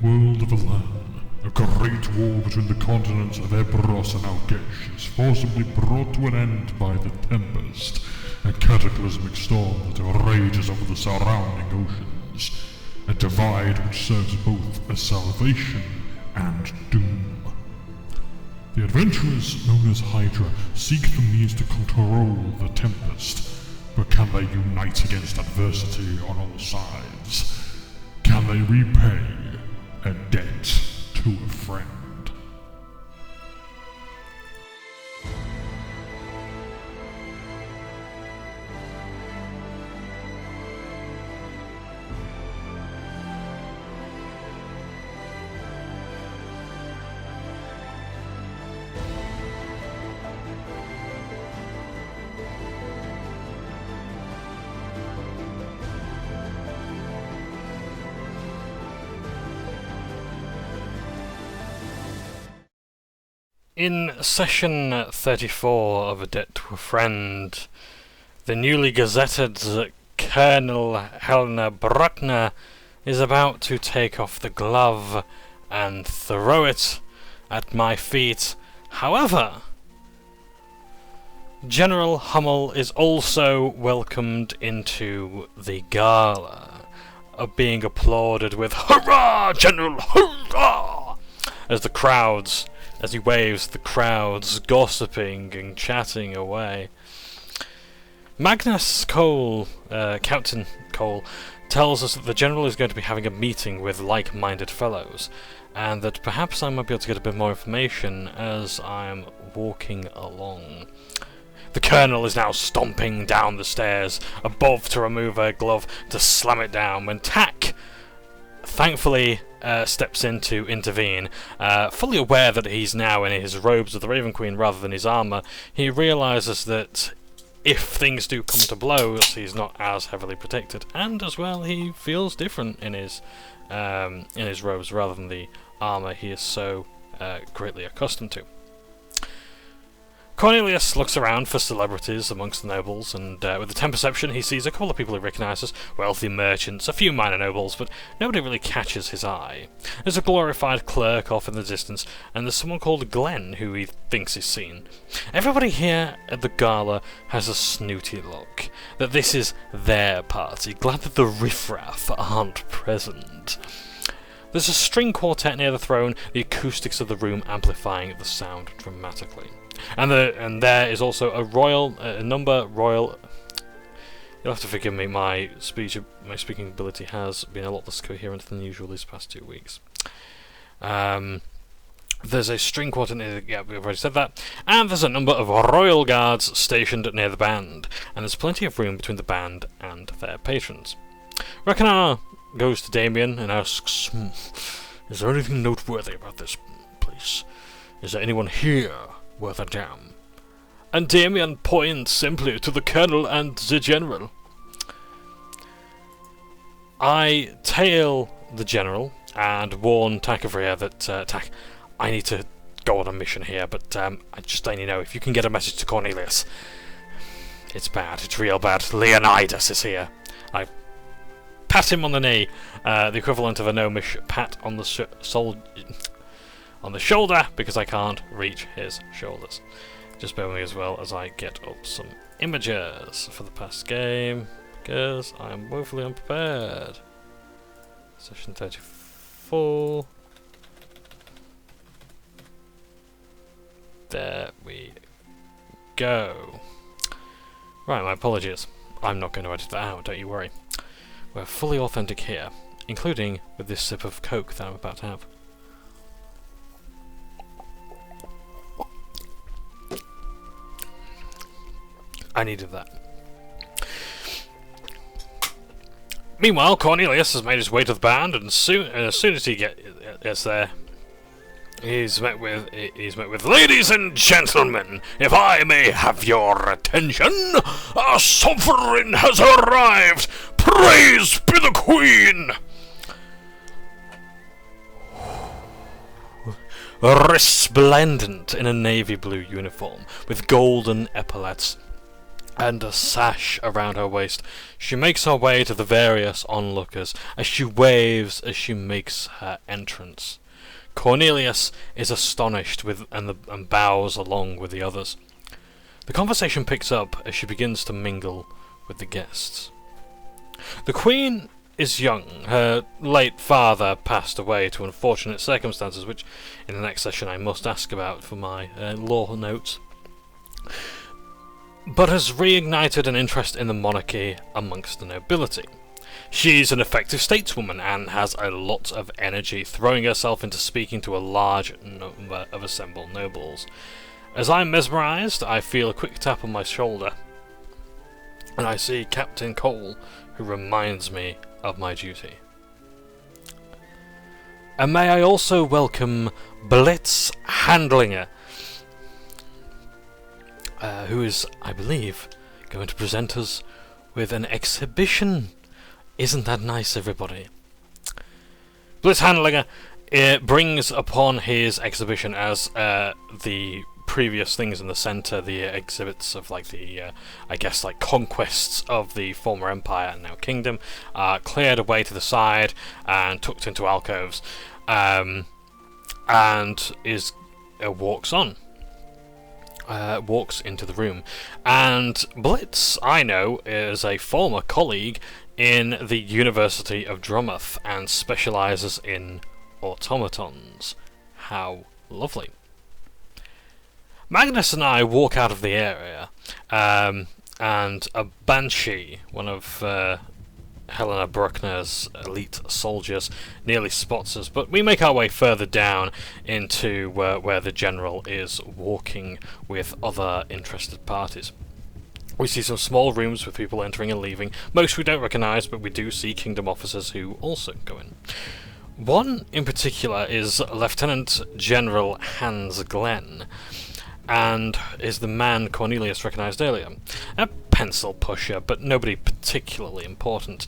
world of Alan, a great war between the continents of Eberros and Algesh is forcibly brought to an end by the Tempest, a cataclysmic storm that rages over the surrounding oceans, a divide which serves both as salvation and doom. The adventurers known as Hydra seek the means to control the Tempest, but can they unite against adversity on all sides? Can they repay a debt to a friend? In session 34 of A Debt to a Friend, the newly gazetted Colonel Helena Bruckner is about to take off the glove and throw it at my feet. However, General Hummel is also welcomed into the gala, being applauded with "Hurrah, General! Hurrah!" as he waves the crowds, gossiping and chatting away. Magnus Cole, Captain Cole, tells us that the General is going to be having a meeting with like-minded fellows, and that perhaps I might be able to get a bit more information as I'm walking along. The Colonel is now stomping down the stairs, above to remove her glove to slam it down, when Tack thankfully steps in to intervene. Fully aware that he's now in his robes of the Raven Queen rather than his armour, he realises that if things do come to blows, he's not as heavily protected, and as well he feels different in his robes rather than the armour he is so greatly accustomed to. Cornelius looks around for celebrities amongst the nobles, and with a 10 perception he sees a couple of people he recognises, wealthy merchants, a few minor nobles, but nobody really catches his eye. There's a glorified clerk off in the distance, and there's someone called Glenn who he thinks he's seen. Everybody here at the gala has a snooty look, that this is their party, glad that the riffraff aren't present. There's a string quartet near the throne, the acoustics of the room amplifying the sound dramatically. And there is also a royal royal. You'll have to forgive me. My speaking ability has been a lot less coherent than usual these past 2 weeks. There's a string quartet near the, yeah, we've already said that. And there's a number of royal guards stationed near the band, and there's plenty of room between the band and their patrons. Rakanar goes to Damien and asks, "Is there anything noteworthy about this place? Is there anyone here worth a damn?" And Damien points simply to the Colonel and the General. I tail the General and warn Takavria that, Tack, I need to go on a mission here, but I just let you know, if you can get a message to Cornelius, it's bad, it's real bad. Leonidas is here. I pat him on the knee, the equivalent of a gnomish pat on the shoulder, because I can't reach his shoulders. Just bear with me as well as I get up some images for the past game, because I am woefully unprepared. Session 34. There we go. Right, my apologies. I'm not going to edit that out, don't you worry. We're fully authentic here, including with this sip of Coke that I'm about to have. I needed that. Meanwhile, Cornelius has made his way to the band, and as soon as he gets there, he's met with "Ladies and gentlemen, if I may have your attention, our sovereign has arrived. Praise be the Queen." Resplendent in a navy blue uniform with golden epaulets, and a sash around her waist, she makes her way to the various onlookers as she waves as she makes her entrance. Cornelius is astonished and bows along with the others. The conversation picks up as she begins to mingle with the guests. The Queen is young. Her late father passed away to unfortunate circumstances, which in the next session I must ask about for my law notes, but has reignited an interest in the monarchy amongst the nobility. She's an effective stateswoman and has a lot of energy, throwing herself into speaking to a large number of assembled nobles. As I'm mesmerised, I feel a quick tap on my shoulder, and I see Captain Cole, who reminds me of my duty. And may I also welcome Blitz Handlinger, who is, I believe, going to present us with an exhibition. Isn't that nice, everybody? Blitz Handlinger brings upon his exhibition as the previous things in the centre, the exhibits of like the, I guess like conquests of the former empire and now kingdom, cleared away to the side and tucked into alcoves, and is walks into the room. And Blitz, I know, is a former colleague in the University of Drummouth and specialises in automatons. How lovely. Magnus and I walk out of the area, and a Banshee, one of Helena Bruckner's elite soldiers, nearly spots us, but we make our way further down into where the general is walking with other interested parties. We see some small rooms with people entering and leaving. Most we don't recognise, but we do see kingdom officers who also go in. One in particular is Lieutenant General Hans Glenn, and is the man Cornelius recognised earlier. A pencil pusher, but nobody particularly important.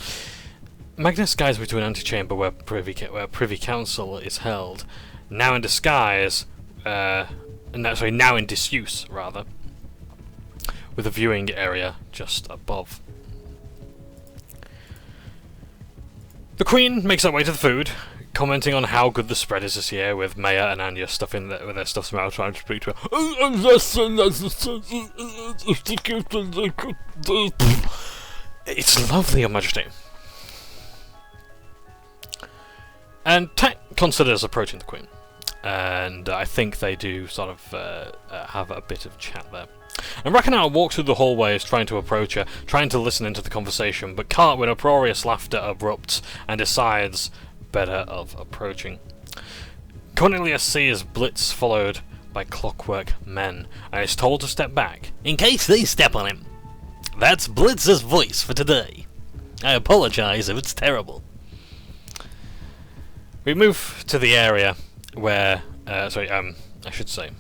Magnus guides me to an antechamber where Privy Council is held, now in disguise, now in disuse, rather, with a viewing area just above. The Queen makes her way to the food, commenting on how good the spread is this year, with Maya and Anya stuffing with their stuff's mouth, trying to speak to her. It's lovely, Your Majesty. And Tat considers approaching the Queen, and I think they do sort of have a bit of chat there. And Rakanau walks through the hallways trying to approach her, trying to listen into the conversation, but can't when uproarious laughter erupts and decides better of approaching. Cornelius sees Blitz followed by clockwork men, and is told to step back, in case they step on him. That's Blitz's voice for today. I apologise if it's terrible. We move to the area where, I should say,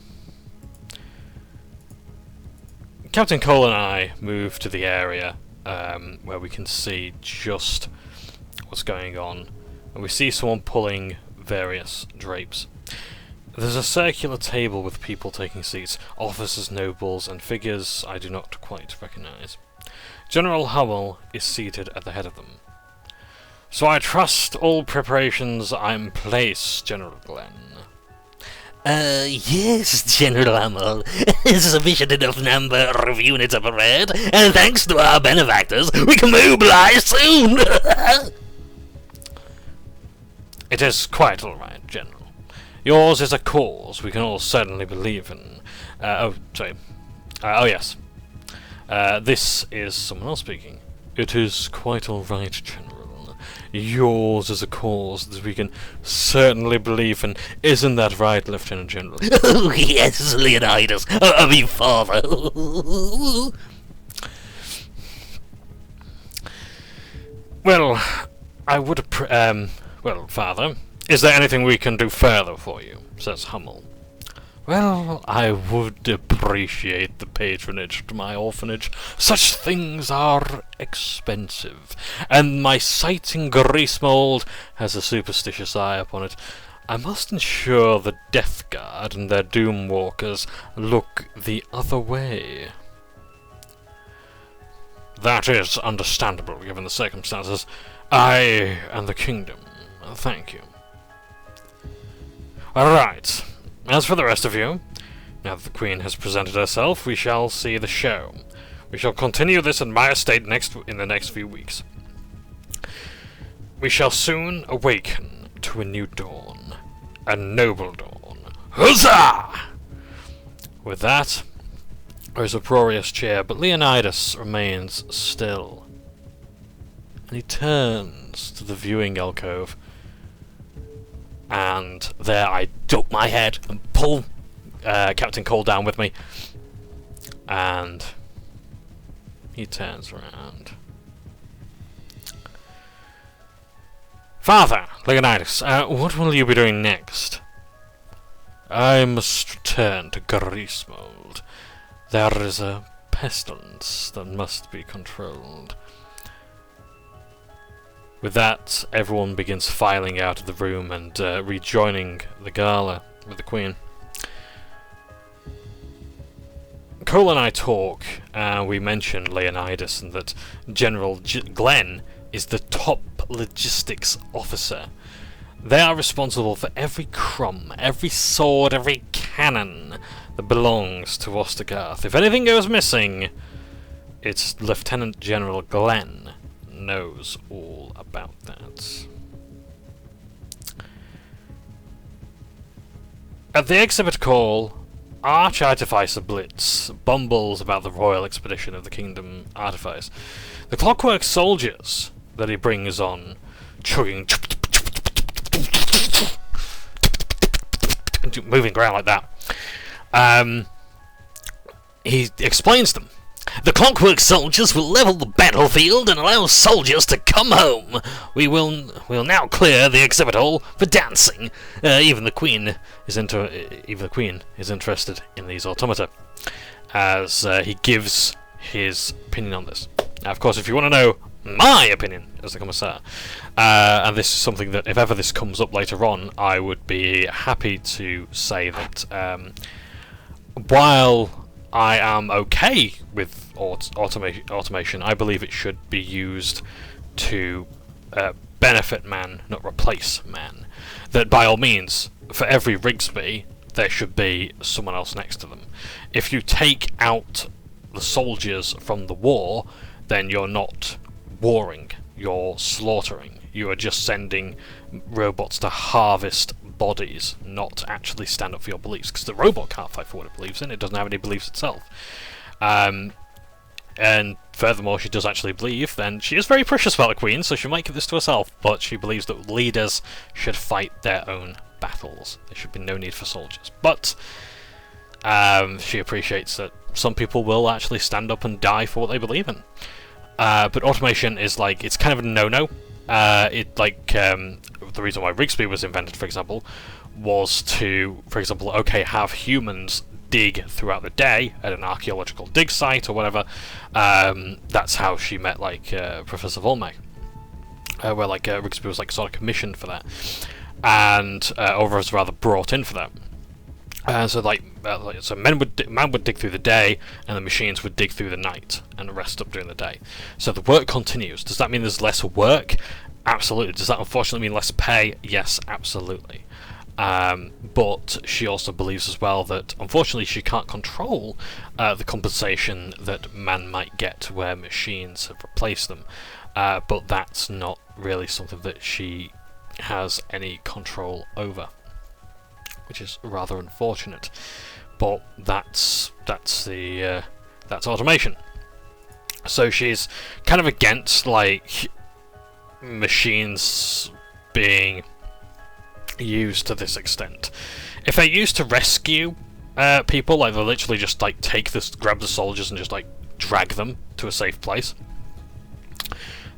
Captain Cole and I move to the area where we can see just what's going on, and we see someone pulling various drapes. There's a circular table with people taking seats, officers, nobles, and figures I do not quite recognise. General Hummel is seated at the head of them. So I trust all preparations are in place, General Glenn. Yes, General Hummel. Sufficient enough number of units are prepared, and thanks to our benefactors, we can mobilize soon. It is quite all right, General. Yours is a cause we can all certainly believe in. Yes. This is someone else speaking. It is quite all right, General. Yours is a cause that we can certainly believe in. Isn't that right, Lieutenant General? Oh, yes, Leonidas. Father. Well, I would well, Father, is there anything we can do further for you? Says Hummel. Well, I would appreciate the patronage to my orphanage. Such things are expensive, and my site in Greasemold has a superstitious eye upon it. I must ensure the Death Guard and their Doom Walkers look the other way. That is understandable, given the circumstances. I and the kingdom. Thank you. Alright. As for the rest of you, now that the Queen has presented herself, we shall see the show. We shall continue this in my estate in the next few weeks. We shall soon awaken to a new dawn. A noble dawn. Huzzah! With that, there is a uproarious cheer, but Leonidas remains still. And he turns to the viewing alcove. And there I duck my head and pull Captain Cole down with me. And he turns around. Father, Leonidas, what will you be doing next? I must return to Grease Mold. There is a pestilence that must be controlled. With that, everyone begins filing out of the room and rejoining the gala with the Queen. Cole and I talk, and we mention Leonidas and that General Glenn is the top logistics officer. They are responsible for every crumb, every sword, every cannon that belongs to Ostergarth. If anything goes missing, it's Lieutenant General Glenn knows all about that. At the exhibit call, Arch-Artificer Blitz bumbles about the royal expedition of the Kingdom Artifice. The clockwork soldiers that he brings on, chugging, moving around like that, he explains them. The clockwork soldiers will level the battlefield and allow soldiers to come home. We'll now clear the exhibit hall for dancing. Even the Queen is interested in these automata, as he gives his opinion on this. Now, of course, if you want to know my opinion as the Commissar, and this is something that if ever this comes up later on, I would be happy to say that while I am okay with automation, I believe it should be used to benefit man, not replace man. That by all means, for every Rigsby, there should be someone else next to them. If you take out the soldiers from the war, then you're not warring, you're slaughtering. You are just sending robots to harvest bodies, not actually stand up for your beliefs, because the robot can't fight for what it believes in. It doesn't have any beliefs itself. And furthermore, she does actually believe, then she is very precious about the Queen, so she might give this to herself, but she believes that leaders should fight their own battles. There should be no need for soldiers. But she appreciates that some people will actually stand up and die for what they believe in. But automation is like, it's kind of a no-no. The reason why Rigsby was invented, for example, was to, for example, have humans dig throughout the day at an archaeological dig site or whatever. That's how she met, Professor Volmec, where, Rigsby was, sort of commissioned for that, and or was rather brought in for that. So man would dig through the day, and the machines would dig through the night and rest up during the day. So the work continues. Does that mean there's less work? Absolutely. Does that unfortunately mean less pay? Yes, absolutely. But she also believes as well that unfortunately she can't control the compensation that man might get where machines have replaced them. But that's not really something that she has any control over, which is rather unfortunate. But that's automation. So she's kind of against machines being used to this extent. If they're used to rescue people, they literally just grab the soldiers and just drag them to a safe place,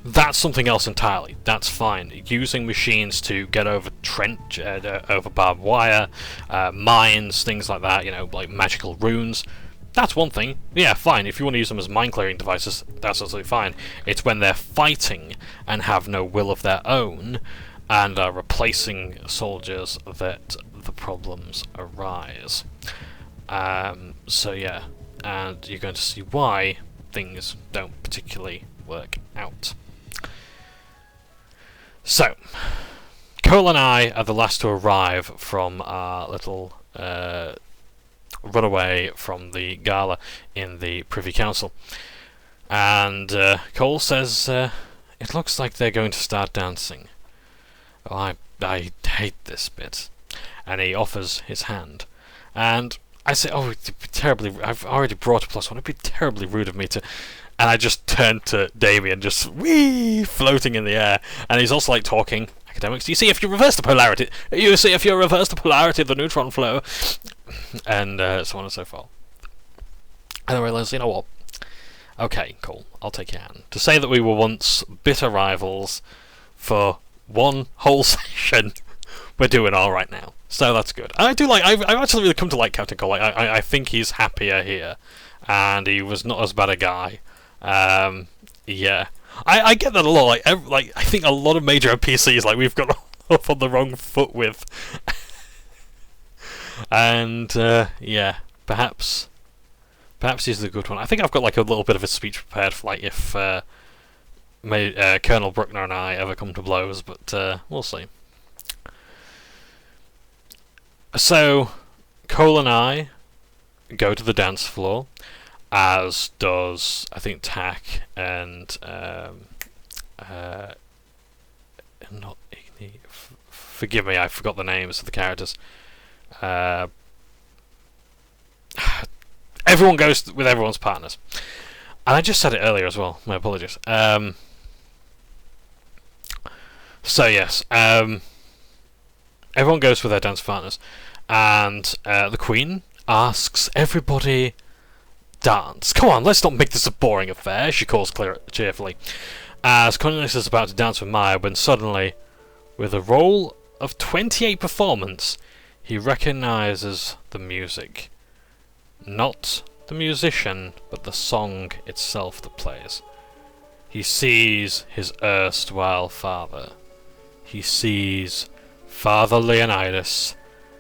that's something else entirely. That's fine. Using machines to get over over barbed wire, mines, things like that, like magical runes, that's one thing. Yeah, fine. If you want to use them as mine-clearing devices, that's absolutely fine. It's when they're fighting and have no will of their own and are replacing soldiers that the problems arise. So yeah, and you're going to see why things don't particularly work out. So, Cole and I are the last to arrive from our little runaway from the gala in the Privy Council. And Cole says, it looks like they're going to start dancing. Oh, I hate this bit. And he offers his hand. And I say, oh, it'd be terribly... I've already brought a +1. It'd be terribly rude of me to... And I just turned to Damien, just floating in the air. And he's also like talking academics. You see, if you reverse the polarity, of the neutron flow, and so on and so forth. And I realised, you know what? Okay, cool. I'll take your hand. To say that we were once bitter rivals for one whole session, we're doing all right now. So that's good. I do like. I've actually really come to like Captain Cole. I think he's happier here, and he was not as bad a guy. Yeah, I get that a lot. Like I think a lot of major NPCs like we've got off on the wrong foot with, and yeah, perhaps he's the good one. I think I've got like a little bit of a speech prepared for like if Colonel Bruckner and I ever come to blows, but we'll see. So Cole and I go to the dance floor, as does, I think, Tack and not Igni. Forgive me, I forgot the names of the characters. Everyone goes with everyone's partners, and I just said it earlier as well. My apologies. So yes, everyone goes with their dance partners, and the Queen asks everybody. Dance. Come on, let's not make this a boring affair, she calls cheerfully. As Cornelius is about to dance with Maya, when suddenly, with a roll of 28 performance, he recognises the music. Not the musician, but the song itself that plays. He sees his erstwhile father. He sees Father Leonidas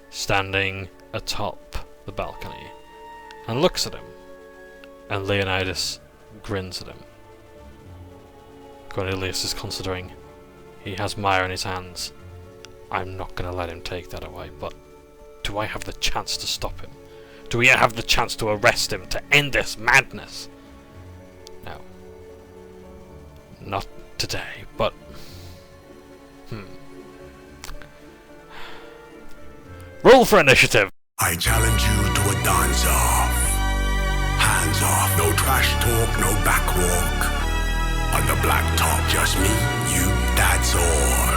standing atop the balcony, and looks at him. And Leonidas grins at him. Cornelius is considering. He has Maya in his hands. I'm not going to let him take that away, but do I have the chance to stop him? Do we have the chance to arrest him, to end this madness? No. Not today, but... Roll for initiative! I challenge you to a dance-off. Hands off, no trash talk, no back walk. On the black top, just me, you, that's all.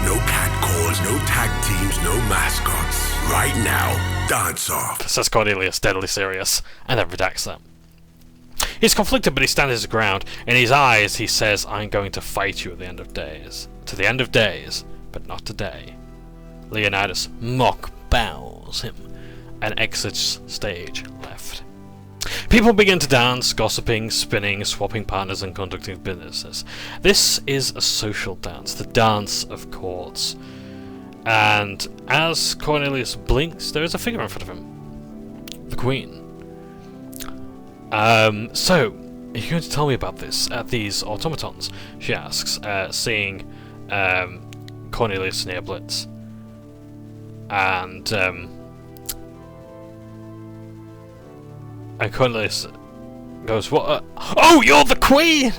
No cat calls, no tag teams, no mascots. Right now, dance off. Says Cornelius, deadly serious, and then redacts that. He's conflicted, but he stands his ground. In his eyes, he says, I'm going to fight you at the end of days. To the end of days, but not today. Leonidas mock bows him and exits stage left. People begin to dance, gossiping, spinning, swapping partners, and conducting businesses. This is a social dance, the dance of courts. And as Cornelius blinks, there is a figure in front of him. The Queen. So, are you going to tell me about this? These automatons? She asks, seeing Cornelius near Blitz. And Cornelius goes, "What? Oh, you're the Queen!"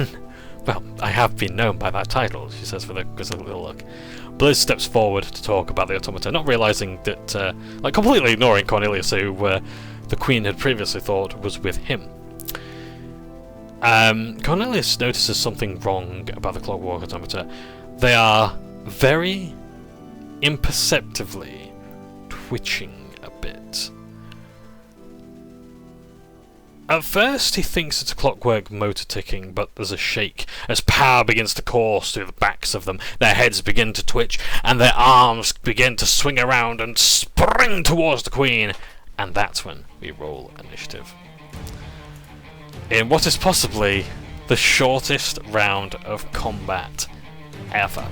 Well, I have been known by that title, she says with a little look. Blizz steps forward to talk about the automata, not realising that, like completely ignoring Cornelius, who the Queen had previously thought was with him. Cornelius notices something wrong about the clockwork automata. They are very imperceptibly twitching a bit. At first he thinks it's a clockwork motor ticking, but there's a shake as power begins to course through the backs of them. Their heads begin to twitch, and their arms begin to swing around and spring towards the Queen. And that's when we roll initiative. In what is possibly the shortest round of combat ever.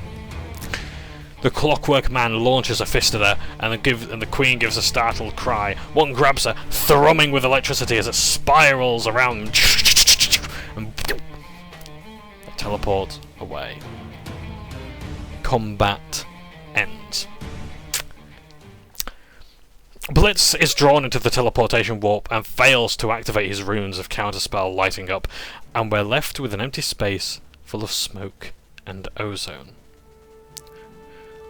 The clockwork man launches a fist at her, and the Queen gives a startled cry. One grabs her, thrumming with electricity as it spirals around them. teleport away. Combat ends. Blitz is drawn into the teleportation warp and fails to activate his runes of counterspell lighting up, and we're left with an empty space full of smoke and ozone.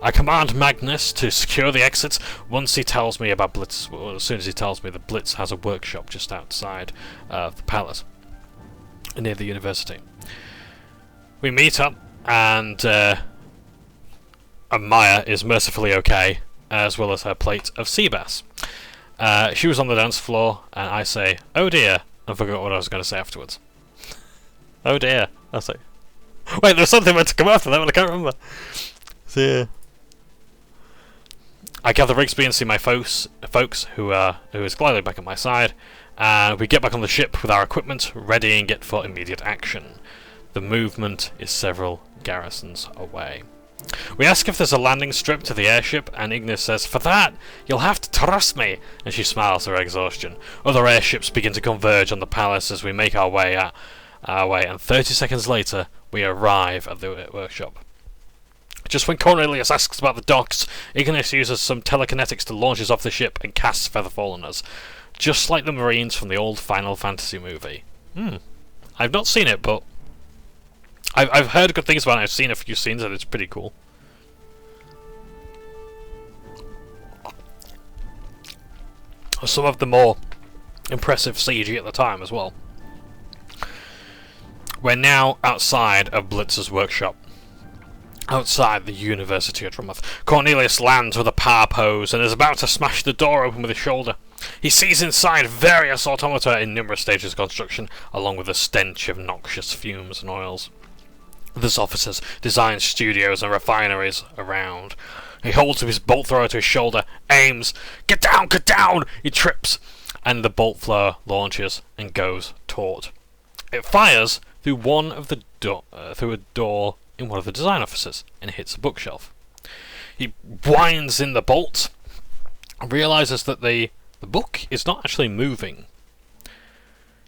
I command Magnus to secure the exits once he tells me about Blitz, well, as soon as he tells me that Blitz has a workshop just outside the palace, near the university. We meet up, and Maya is mercifully okay, as well as her plate of sea bass. She was on the dance floor, and I say, "Oh dear," and forgot what I was going to say afterwards. Oh dear, I say. Wait, there was something meant to come after that, but I can't remember. So yeah. I gather Rigsby and see my folks who is gladly back at my side, and we get back on the ship with our equipment, readying it for immediate action. The movement is several garrisons away. We ask if there's a landing strip to the airship, and Ignis says, "For that, you'll have to trust me," and she smiles her exhaustion. Other airships begin to converge on the palace as we make our way, and 30 seconds later, we arrive at the workshop. Just when Cornelius asks about the docks, Ignis uses some telekinetics to launch us off the ship and casts Featherfall on us. Just like the Marines from the old Final Fantasy movie. I've not seen it, but I've heard good things about it. I've seen a few scenes and it's pretty cool. Some of the more impressive CG at the time as well. We're now outside of Blitz's workshop, outside the University of Drummoth. Cornelius lands with a power pose and is about to smash the door open with his shoulder. He sees inside various automata in numerous stages of construction, along with a stench of noxious fumes and oils. There's offices, design studios and refineries around. He holds up his bolt thrower to his shoulder, aims, get down! He trips, and the bolt thrower launches and goes taut. It fires through through a door in one of the design offices and hits a bookshelf. He winds in the bolt and realizes that the book is not actually moving.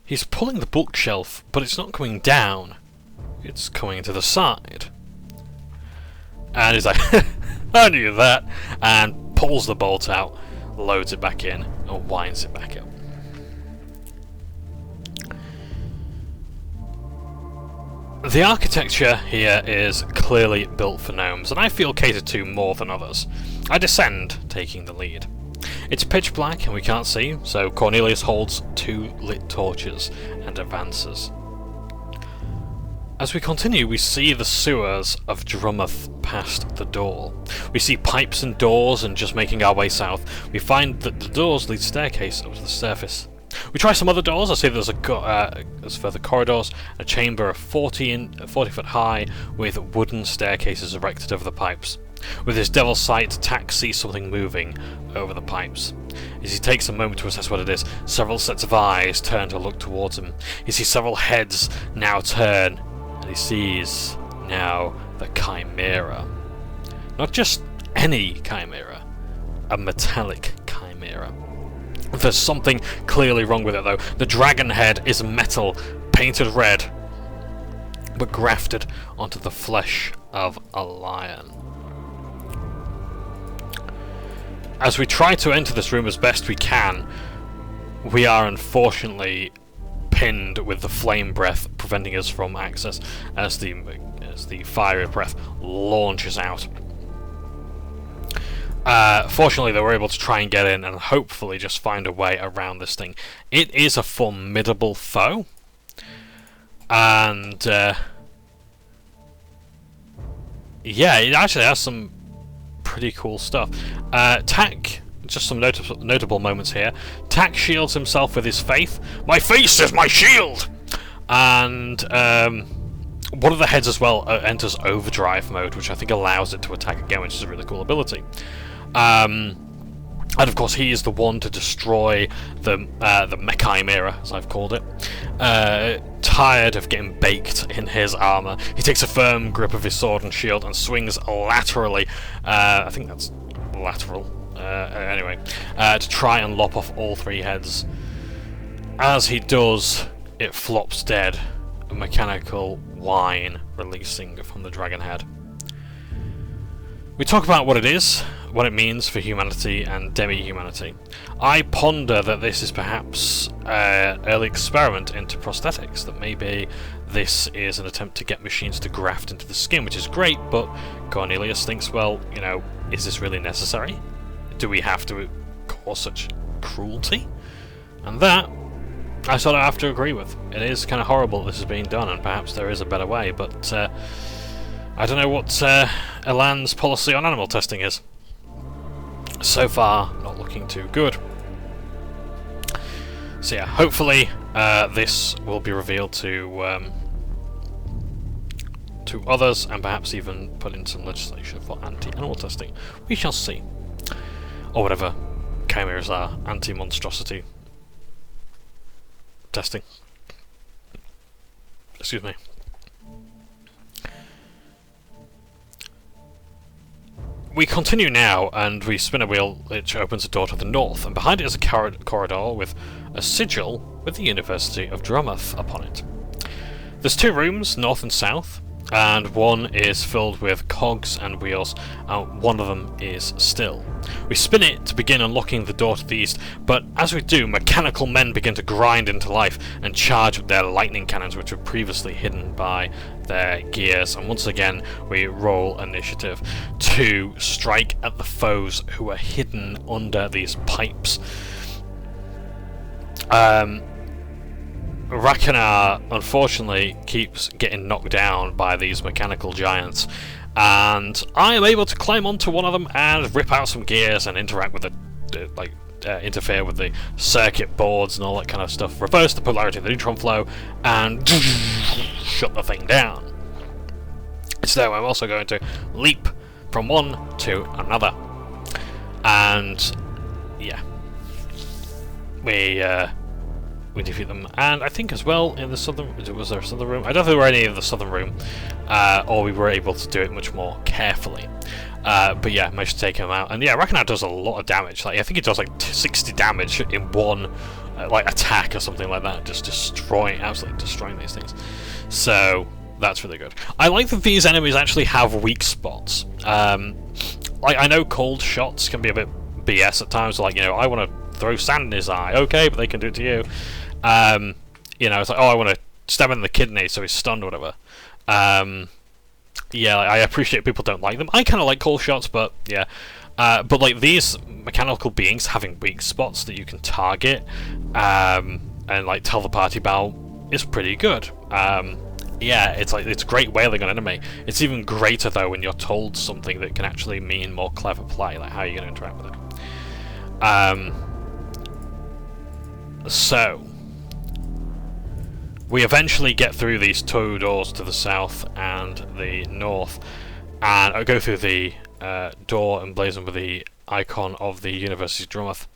He's pulling the bookshelf, but it's not coming down. It's coming to the side. And he's like, I knew that, and pulls the bolt out, loads it back in, and winds it back up. The architecture here is clearly built for gnomes, and I feel catered to more than others. I descend, taking the lead. It's pitch black and we can't see, so Cornelius holds 2 lit torches and advances. As we continue, we see the sewers of Drummoth past the door. We see pipes and doors, and just making our way south, we find that the doors lead staircase up to the surface. We try some other doors. I see there's further corridors, a chamber of 40 foot high with wooden staircases erected over the pipes. With his devil's sight, Tak sees something moving over the pipes. As he takes a moment to assess what it is, several sets of eyes turn to look towards him. He sees several heads now turn, and he sees now the Chimera. Not just any Chimera, a metallic Chimera. There's something clearly wrong with it though. The dragon head is metal, painted red, but grafted onto the flesh of a lion. As we try to enter this room as best we can, we are unfortunately pinned with the flame breath, preventing us from access as the fiery breath launches out. Fortunately, they were able to try and get in and hopefully just find a way around this thing. It is a formidable foe, and yeah, it actually has some pretty cool stuff. Tak, just some notable moments here. Tak shields himself with his faith. My face is my shield! And one of the heads as well enters overdrive mode, which I think allows it to attack again, which is a really cool ability. And of course he is the one to destroy the Mechimera, as I've called it. Tired of getting baked in his armour, he takes a firm grip of his sword and shield and swings laterally, I think that's lateral, anyway, to try and lop off all 3 heads. As he does, it flops dead, a mechanical wine releasing from the dragon head. We talk about what it is, what it means for humanity and demi-humanity. I ponder that this is perhaps an early experiment into prosthetics, that maybe this is an attempt to get machines to graft into the skin, which is great, but Cornelius thinks, well, you know, is this really necessary? Do we have to cause such cruelty? And that, I sort of have to agree with. It is kind of horrible this is being done, and perhaps there is a better way, but I don't know what Elan's policy on animal testing is. So far, not looking too good. So yeah, hopefully this will be revealed to others, and perhaps even put in some legislation for anti-animal testing. We shall see. Or whatever chimeras are, anti-monstrosity testing. Excuse me. We continue now, and we spin a wheel which opens a door to the north, and behind it is a corridor with a sigil with the University of Drummond upon it. There's 2 rooms, north and south, and one is filled with cogs and wheels, and one of them is still. We spin it to begin unlocking the door to the east, but as we do, mechanical men begin to grind into life and charge with their lightning cannons, which were previously hidden by their gears, and once again we roll initiative to strike at the foes who are hidden under these pipes. Ragnar, unfortunately, keeps getting knocked down by these mechanical giants, and I am able to climb onto one of them and rip out some gears and interact with interfere with the circuit boards and all that kind of stuff, reverse the polarity of the neutron flow, and shut the thing down. So I'm also going to leap from one to another, and yeah, we defeat them. And I think as well in the southern, was there a southern room? I don't think there were any in the southern room, or we were able to do it much more carefully. But yeah, managed to take him out. And yeah, Ragnar does a lot of damage. Like I think he does like 60 damage in one attack or something like that, just absolutely destroying these things. So that's really good. I like that these enemies actually have weak spots. Like I know cold shots can be a bit BS at times. Like, you know, I want to throw sand in his eye, okay, but they can do it to you. You know, it's like, oh, I want to stab him in the kidney so he's stunned or whatever. Yeah, I appreciate people don't like them. I kind of like cold shots, but yeah. But like these mechanical beings having weak spots that you can target and like tell the party about is pretty good. Yeah, it's great wailing on enemy. It's even greater though when you're told something that can actually mean more clever play, like how you're going to interact with it. So we eventually get through these 2 doors to the south and the north, and I go through the door emblazoned with the icon of the University of Drummond,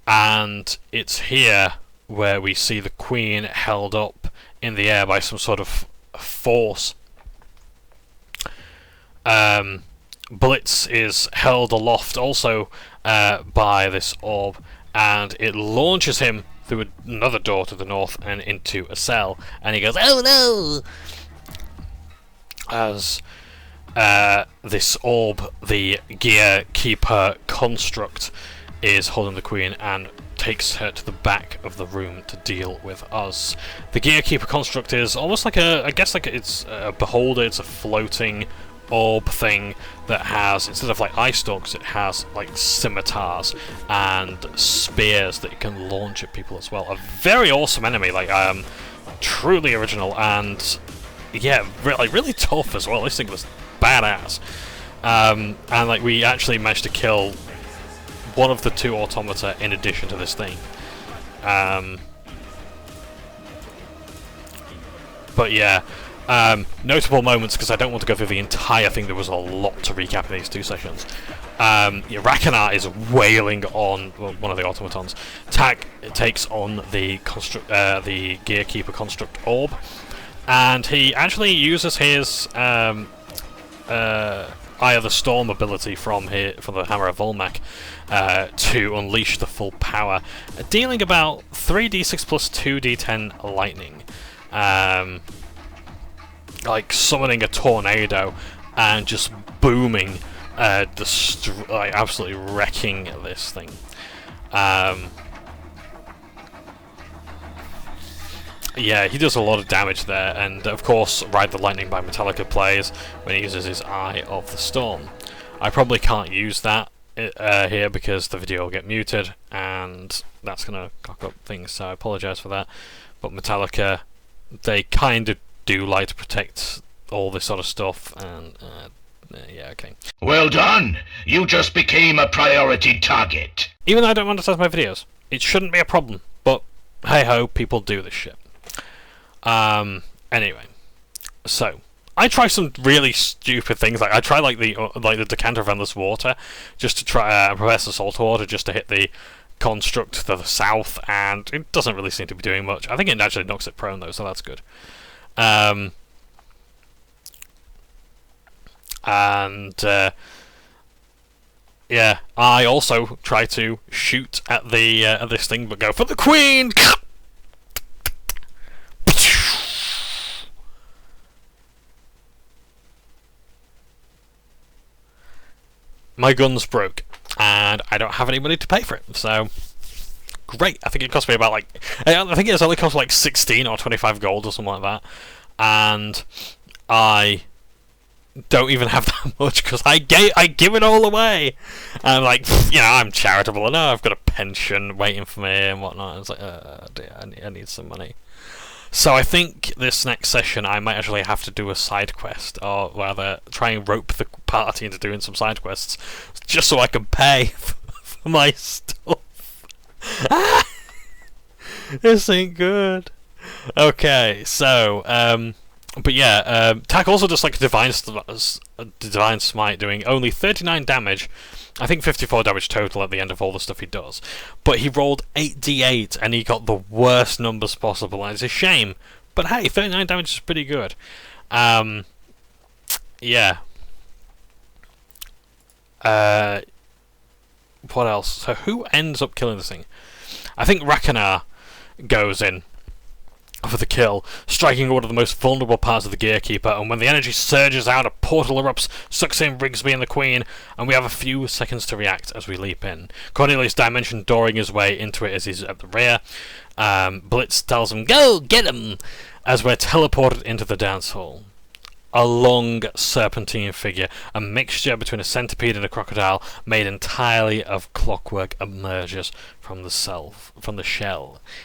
and it's here where we see the Queen held up in the air by some sort of force. Blitz is held aloft also by this orb, and it launches him through another door to the north and into a cell, and he goes, "Oh no!" As this orb, the Gear-Keeper construct, is holding the Queen and takes her to the back of the room to deal with us. The Gear-Keeper construct is almost like it's a beholder. It's a floating orb thing that has, instead of like eye stalks, it has like scimitars and spears that it can launch at people as well. A very awesome enemy, like truly original, and yeah, really tough as well. This thing was badass. And like we actually managed to kill one of the 2 automata in addition to this thing. But yeah, notable moments, because I don't want to go through the entire thing. There was a lot to recap in these 2 sessions. Yeah, Ragnar is wailing on one of the automatons. Tak takes on the Gear-Keeper construct orb, and he actually uses his Eye of the Storm ability from the Hammer of Volmak to unleash the full power, dealing about 3d6 plus 2d10 lightning. like summoning a tornado and just booming, like absolutely wrecking this thing. Yeah, he does a lot of damage there, and of course Ride the Lightning by Metallica plays when he uses his Eye of the Storm. I probably can't use that here because the video will get muted, and that's going to cock up things, so I apologise for that. But Metallica, they kind of do like to protect all this sort of stuff, and yeah, okay. Well done! You just became a priority target. Even though I don't monetize my videos, it shouldn't be a problem, but hey ho, people do this shit. Anyway, so I try some really stupid things. Like I try like the decanter of endless water, just to try Professor Saltwater, just to hit the construct to the south, and it doesn't really seem to be doing much. I think it actually knocks it prone though, so that's good. Yeah, I also try to shoot at the at this thing, but go for the queen. My gun's broke, and I don't have any money to pay for it, so great. I think it cost me about like, I think it's only cost like 16 or 25 gold or something like that, and I don't even have that much because I give it all away. And I'm like, you know, I'm charitable, and I've got a pension waiting for me and whatnot. And it's like, dear, I need some money. So I think this next session I might actually have to do a side quest, or rather try and rope the party into doing some side quests, just so I can pay for my stuff. This ain't good. Okay, so but yeah, Tak also does like a divine smite, doing only 39 damage. I think 54 damage total at the end of all the stuff he does. But he rolled 8d8 and he got the worst numbers possible, and it's a shame. But hey, 39 damage is pretty good. Yeah. What else? So who ends up killing this thing? I think H.Y.D.R.A goes in for the kill, striking one of the most vulnerable parts of the Gearkeeper, and when the energy surges out, a portal erupts, sucks in Rigsby and the Queen, and we have a few seconds to react as we leap in. Cornelius Dimension dooring his way into it as he's at the rear. Blitz tells him, "Go, get him!" as we're teleported into the dance hall. A long serpentine figure, a mixture between a centipede and a crocodile, made entirely of clockwork, emerges from the shell.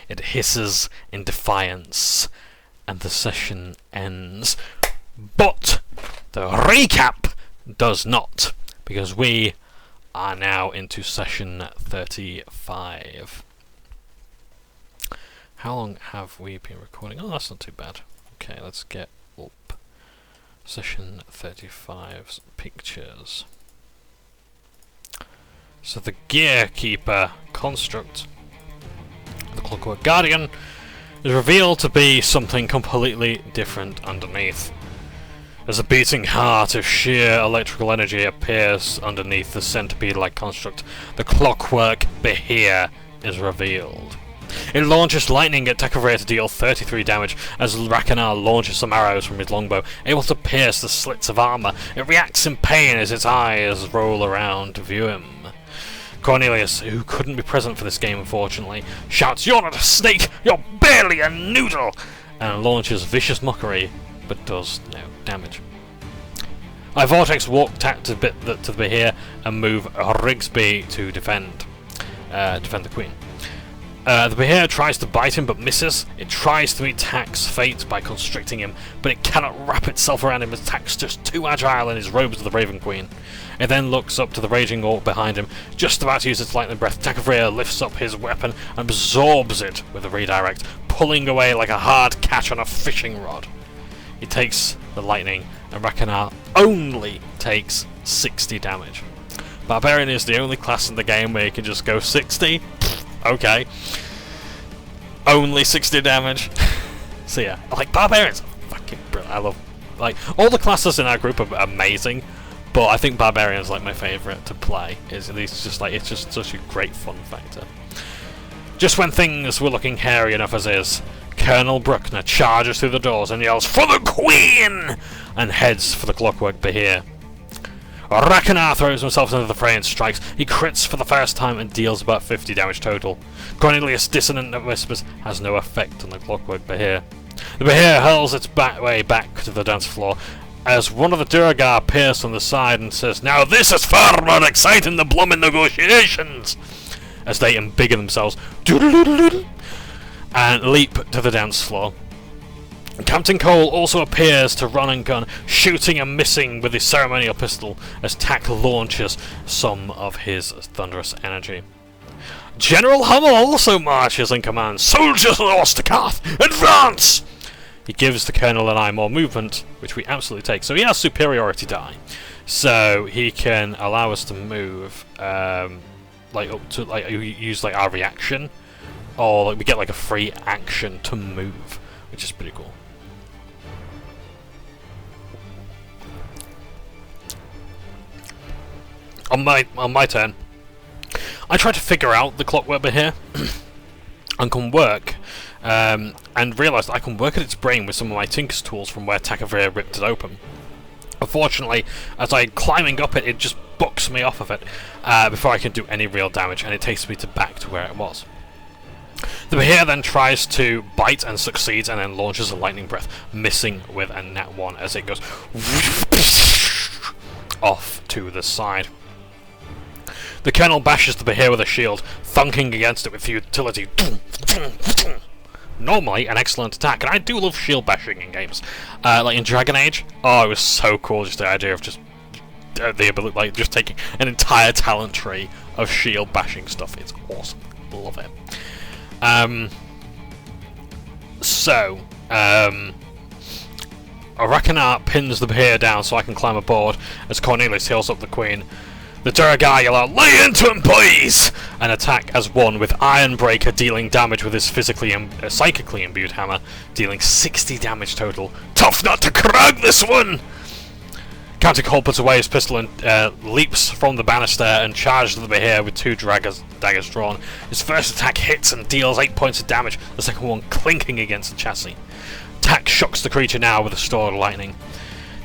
It hisses in defiance, and the session ends. But the recap does not, because we are now into session 35. How long have we been recording? Oh, that's not too bad. Okay, let's get up. Session 35's pictures. So the Gearkeeper construct, the Clockwork Guardian, is revealed to be something completely different underneath. As a beating heart of sheer electrical energy appears underneath the centipede-like construct, the Clockwork Behir is revealed. It launches lightning at Tak to deal 33 damage as H.Y.D.R.A launches some arrows from his longbow, able to pierce the slits of armor. It reacts in pain as its eyes roll around to view him. Cornelius, who couldn't be present for this game unfortunately, shouts, "You're not a snake, you're barely a noodle!" and launches vicious mockery, but does no damage. I Vortex walk to the Behir and move Rigsby to defend the Queen. The Behir tries to bite him but misses. It tries to meet Tak's fate by constricting him, but it cannot wrap itself around him as Tak's just too agile in his robes of the Raven Queen. It then looks up to the raging orc behind him, just about to use its lightning breath. Tak lifts up his weapon and absorbs it with a redirect, pulling away like a hard catch on a fishing rod. He takes the lightning, and H.Y.D.R.A only takes 60 damage. Barbarian is the only class in the game where you can just go 60. Okay. Only 60 damage. So yeah, like Barbarians are fucking brilliant. I love, like, all the classes in our group are amazing, but I think Barbarian's like my favourite to play. It's just such a great fun factor. Just when things were looking hairy enough as is, Colonel Bruckner charges through the doors and yells, "For the Queen!" and heads for the Clockwork Behir. Ragnar throws himself into the fray and strikes. He crits for the first time and deals about 50 damage total. Cornelius' dissonant whispers has no effect on the Clockwork Behir. The Behir hurls its way back to the dance floor as one of the H.W.D.R.A appears from the side and says, "Now this is far more exciting than blooming negotiations!" as they embigger themselves and leap to the dance floor. Captain Cole also appears to run and gun, shooting and missing with his ceremonial pistol as Tack launches some of his thunderous energy. General Hummel also marches in command. "Soldiers of Osterkarth, advance!" He gives the Colonel and I more movement, which we absolutely take. So he has superiority die, so he can allow us to move, like up to use like our reaction, or like we get like a free action to move, which is pretty cool. On my turn, I try to figure out the Clockwork Behir and can work, and realise that I can work at its brain with some of my Tinker's tools from where Takavir ripped it open. Unfortunately, as I'm climbing up it, it just bucks me off of it before I can do any real damage, and it takes me back to where it was. The Behir then tries to bite and succeeds, and then launches a lightning breath, missing with a nat 1 as it goes off to the side. The Colonel bashes the Behir with a shield, thunking against it with futility. Normally an excellent attack, and I do love shield bashing in games. Like in Dragon Age, oh, it was so cool, just the idea of just the ability, like just taking an entire talent tree of shield bashing stuff. It's awesome. Love it. Ragnar pins the Behir down so I can climb aboard as Cornelius heals up the Queen. The H.W.D.R.A yell out, "Lay into him, boys!" and attack as one, with Ironbreaker dealing damage with his psychically imbued hammer, dealing 60 damage total. Tough not to crack this one! Captain Cole puts away his pistol and leaps from the banister and charges the Behir with 2 daggers drawn. His first attack hits and deals 8 points of damage, the second one clinking against the chassis. Tack shocks the creature now with a storm of lightning.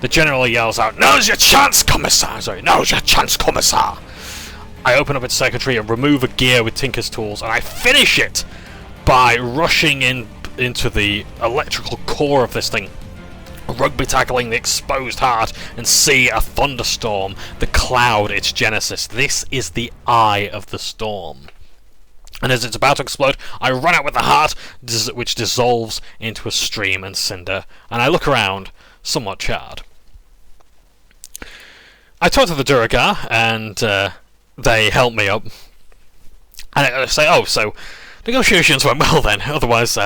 The General yells out, "Now's your chance, Commissar!" "Now's your chance, Commissar!" I open up its circuitry and remove a gear with Tinker's tools, and I finish it by rushing into the electrical core of this thing, rugby tackling the exposed heart, and see a thunderstorm, the cloud its genesis. This is the eye of the storm. And as it's about to explode, I run out with the heart, which dissolves into a stream and cinder, and I look around, somewhat charred. I talk to the H.W.D.R.A, and they help me up. And I say, "Oh, so negotiations went well then. Otherwise,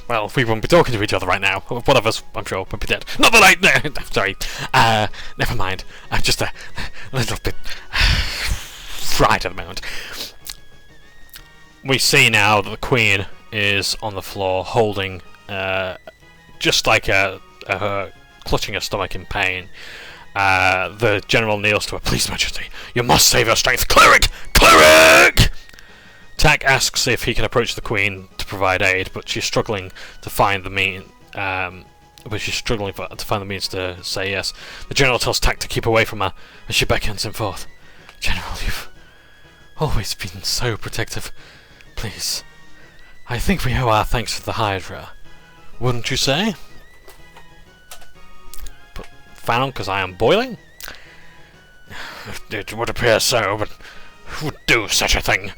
well, we wouldn't be talking to each other right now. One of us, I'm sure, would be dead." Not that I... sorry. Never mind. I'm just a little bit fried at the moment. We see now that the Queen is on the floor, holding, just like clutching her stomach in pain. The General kneels to her. "Please, Majesty, you must save your strength. Cleric! Cleric!" Tack asks if he can approach the Queen to provide aid, but she's struggling to find the means. To find the means to say yes. The General tells Tack to keep away from her, as she beckons him forth. "General, you've always been so protective. Please, I think we owe our thanks to the Hydra. Wouldn't you say?" Found because I am boiling? "It would appear so, but who would do such a thing?"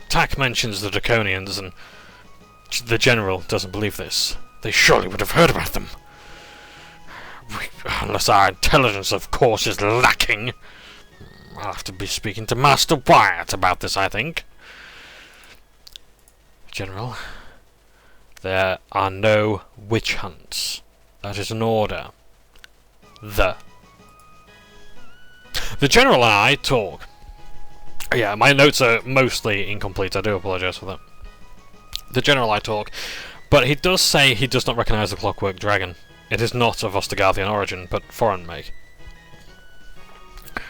Tack mentions the Draconians, and the General doesn't believe this. "They surely would have heard about them. Unless our intelligence, of course, is lacking. I'll have to be speaking to Master Wyatt about this, I think." "General, there are no witch hunts. That is an order. The General and I talk. Yeah, my notes are mostly incomplete. I do apologise for that. The General and I talk, but he does say he does not recognise the Clockwork Dragon. It is not of Ostergarthian origin, but foreign make.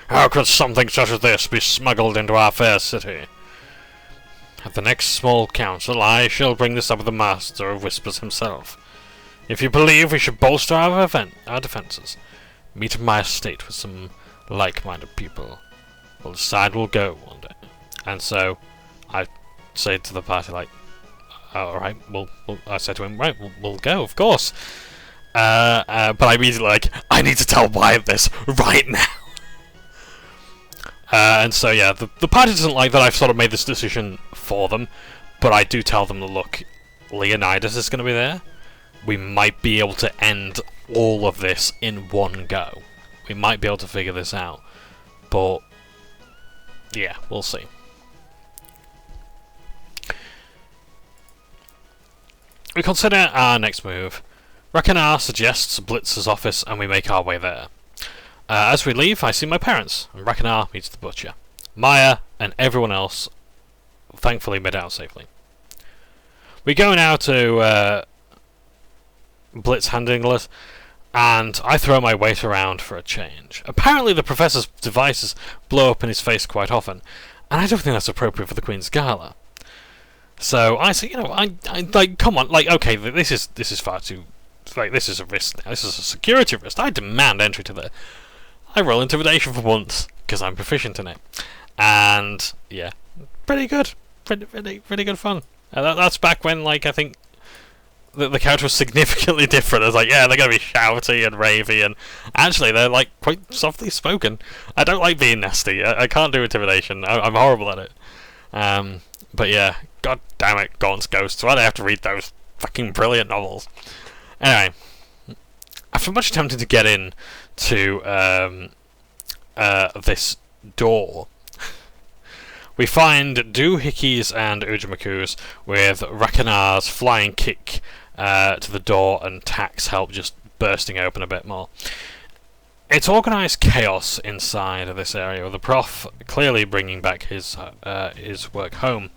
"How could something such as this be smuggled into our fair city?" At the next small council, I shall bring this up with the Master of Whispers himself. If you believe we should bolster our defences, meet at my estate with some like-minded people. We'll decide we'll go one day. And so, I say to the party, like, alright, I said to him, right, we'll go, of course. But I immediately, like, I need to tell Wyatt this right now. And so, yeah, the party doesn't like that I've sort of made this decision for them, but I do tell them, look, Leonidas is going to be there. We might be able to end all of this in one go. We might be able to figure this out. But, yeah, we'll see. We consider our next move. H.Y.D.R.A suggests Blitz's office and we make our way there. As we leave, I see my parents, and H.Y.D.R.A meets the butcher. Maya and everyone else thankfully made out safely. We go now to Blitz handlers, and I throw my weight around for a change. Apparently the professor's devices blow up in his face quite often, and I don't think that's appropriate for the Queen's gala. So I say, you know, I like, come on, like, okay, this is far too, like, this is a risk now. This is a security risk. I demand entry to the. I roll intimidation for once because I'm proficient in it, and yeah, pretty good, pretty good fun. That's back when, like, I think the character was significantly different. I was like, yeah, they're gonna be shouty and ravey, and actually they're like quite softly spoken. I don't like being nasty. I can't do intimidation. I'm horrible at it. But yeah, god damn it, Gaunt's Ghosts. Why do I have to read those fucking brilliant novels? Anyway, after much attempting to get in to this door, we find Doohickeys and Ujimakus with H.Y.D.R.A's flying kick to the door and Tack's help just bursting open a bit more. It's organised chaos inside of this area, with the prof clearly bringing back his work home.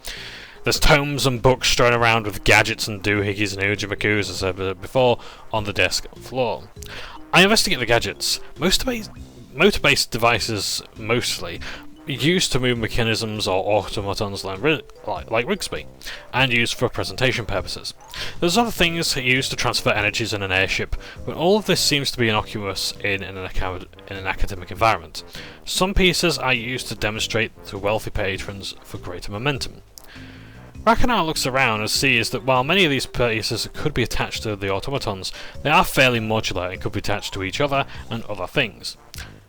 There's tomes and books strewn around with gadgets and doohickeys and Ujimakus, as I said before, on the desk floor. I investigate the gadgets. Motor-based devices, mostly, used to move mechanisms or automatons like Rigsby, and used for presentation purposes. There's other things used to transfer energies in an airship, but all of this seems to be innocuous in an academic environment. Some pieces are used to demonstrate to wealthy patrons for greater momentum. H.Y.D.R.A looks around and sees that while many of these pieces could be attached to the automatons, they are fairly modular and could be attached to each other and other things.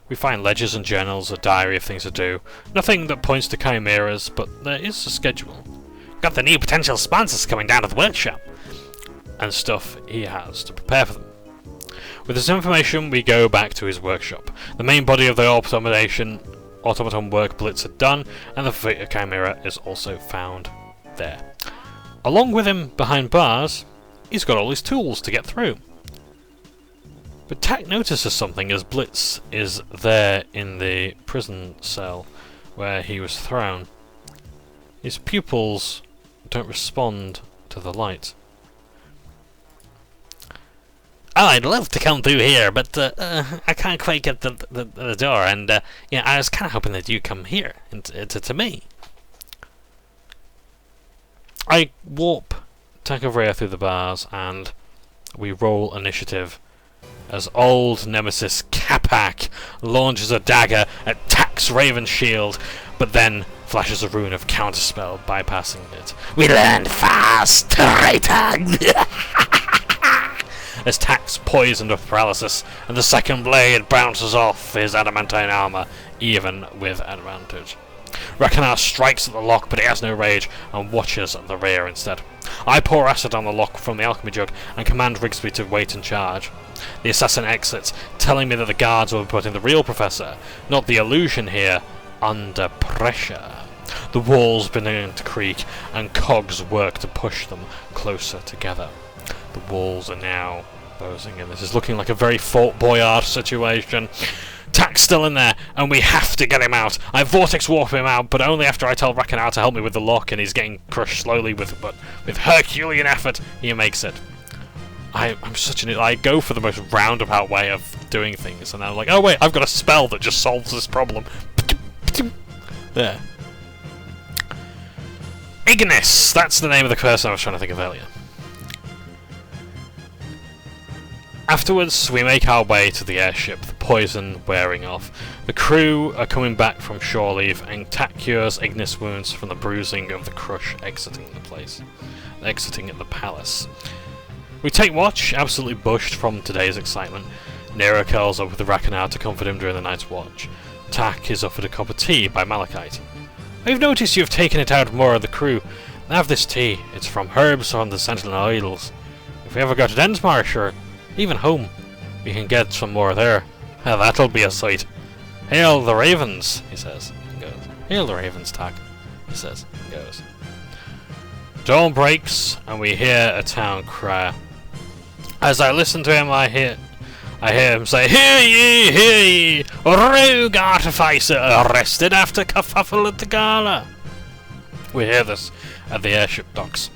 We find ledgers and journals, a diary of things to do. Nothing that points to chimeras, but there is a schedule. Got the new potential sponsors coming down to the workshop. And stuff he has to prepare for them. With this information, we go back to his workshop. The main body of the automaton work Blitz had done, and the chimera is also found there. Along with him, behind bars, he's got all his tools to get through. But Tack notices something as Blitz is there in the prison cell where he was thrown. His pupils don't respond to the light. Oh, I'd love to come through here, but I can't quite get the door, and yeah, I was kind of hoping that you'd come here to me. I warp Tack through the bars, and we roll initiative as old nemesis Capac launches a dagger at Tack's Raven shield, but then flashes a rune of counterspell, bypassing it. We learned fast, traitor! As Tack's poisoned with paralysis, and the second blade bounces off his adamantine armor, even with advantage. H.Y.D.R.A strikes at the lock, but he has no rage, and watches at the rear instead. I pour acid on the lock from the alchemy jug, and command Rigsby to wait and charge. The assassin exits, telling me that the guards will be putting the real professor, not the illusion here, under pressure. The walls begin to creak, and cogs work to push them closer together. The walls are now closing in. This is looking like a very Fort Boyard situation. Tack's still in there, and we have to get him out. I vortex warp him out, but only after I tell H.Y.D.R.A to help me with the lock, and he's getting crushed slowly, but with Herculean effort, he makes it. I'm such an... I go for the most roundabout way of doing things, and I'm like, oh wait, I've got a spell that just solves this problem. There. Ignis! That's the name of the person I was trying to think of earlier. Afterwards, we make our way to the airship, the poison wearing off. The crew are coming back from shore leave, and Tack cures Ignis' wounds from the bruising of the crush exiting the palace. We take watch, absolutely bushed from today's excitement. Nero curls up with the Rakanar to comfort him during the night's watch. Tack is offered a cup of tea by Malachite. I've noticed you've taken it out of more of the crew. Have this tea. It's from herbs on the Sentinel Isles. If we ever go to Densmar, sure, even home, we can get some more there. That'll be a sight. Hail the ravens, he says. And goes. Hail the ravens, Tack, he says. And goes. Dawn breaks, and we hear a town crier. As I listen to him, I hear him say, "Hear ye, hear ye! Rogue artificer arrested after kerfuffle at the gala." We hear this at the airship docks.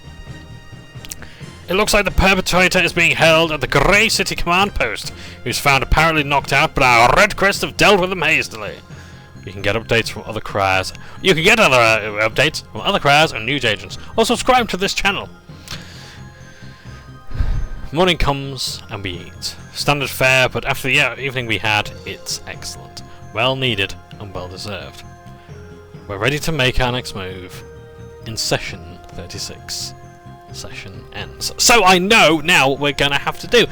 It looks like the perpetrator is being held at the Grey City command post, who's found apparently knocked out, but our Red Crest have dealt with him hastily. You can get updates from other criers. You can get other updates from other criers and news agents, or subscribe to this channel. Morning comes and we eat. Standard fare, but after the evening we had, it's excellent. Well needed and well deserved. We're ready to make our next move in session 36. Session ends. So I know now what we're gonna have to do.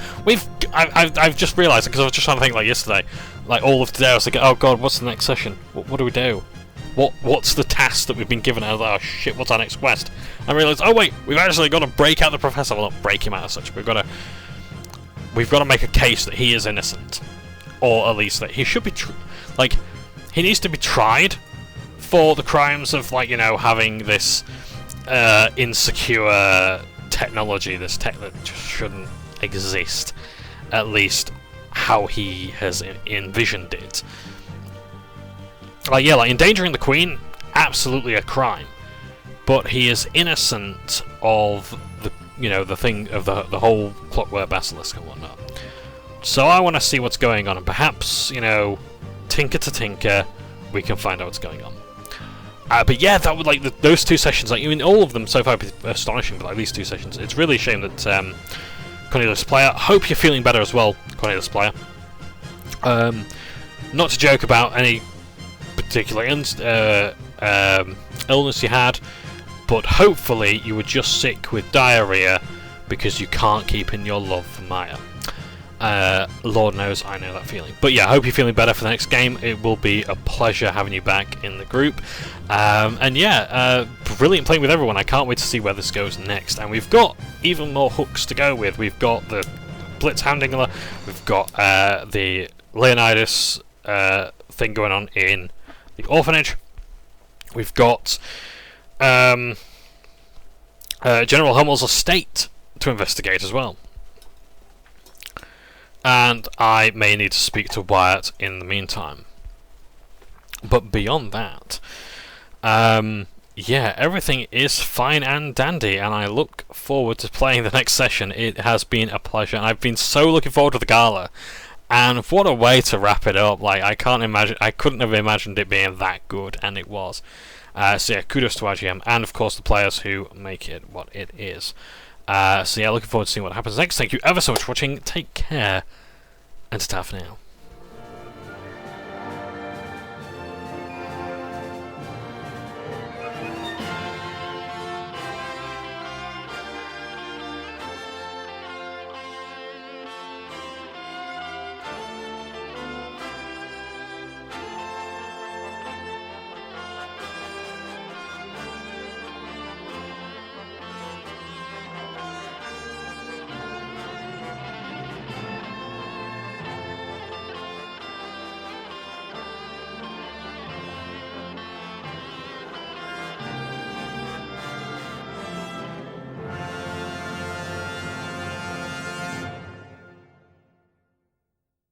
I've just realised, because I was just trying to think like yesterday, like all of today I was thinking, oh god, what's the next session? What do we do? What's the task that we've been given? I was like, oh shit, what's our next quest? I realised, oh wait, we've actually got to break out the professor. Well, not break him out as such. We've got to make a case that he is innocent, or at least that he should be he needs to be tried for the crimes of, like, you know, having this insecure technology, this tech that just shouldn't exist, at least how he has envisioned it. Like, yeah, like endangering the Queen, absolutely a crime, but he is innocent of the, you know, the thing of the whole Clockwork Basilisk and whatnot. So I want to see what's going on, and perhaps, you know, tinker to tinker, we can find out what's going on. But yeah, that would, like, those two sessions, like, I mean, all of them so far are astonishing, but like these two sessions, it's really a shame that Cornelius Player. Hope you're feeling better as well, Cornelius Player. Not to joke about any particular illness you had, but hopefully you were just sick with diarrhea because you can't keep in your love for Maya. Lord knows I know that feeling. But yeah, I hope you're feeling better for the next game. It will be a pleasure having you back in the group. And yeah, brilliant playing with everyone. I can't wait to see where this goes next. And we've got even more hooks to go with. We've got the Blitz Handingler, we've got the Leonidas thing going on in the orphanage. We've got General Hummel's estate to investigate as well. And I may need to speak to Wyatt in the meantime. But beyond that, yeah, everything is fine and dandy, and I look forward to playing the next session. It has been a pleasure, and I've been so looking forward to the gala. And what a way to wrap it up! Like, I couldn't have imagined it being that good, and it was. So yeah, kudos to RGM, and of course the players who make it what it is. So yeah, looking forward to seeing what happens next. Thank you ever so much for watching. Take care, and ta for now.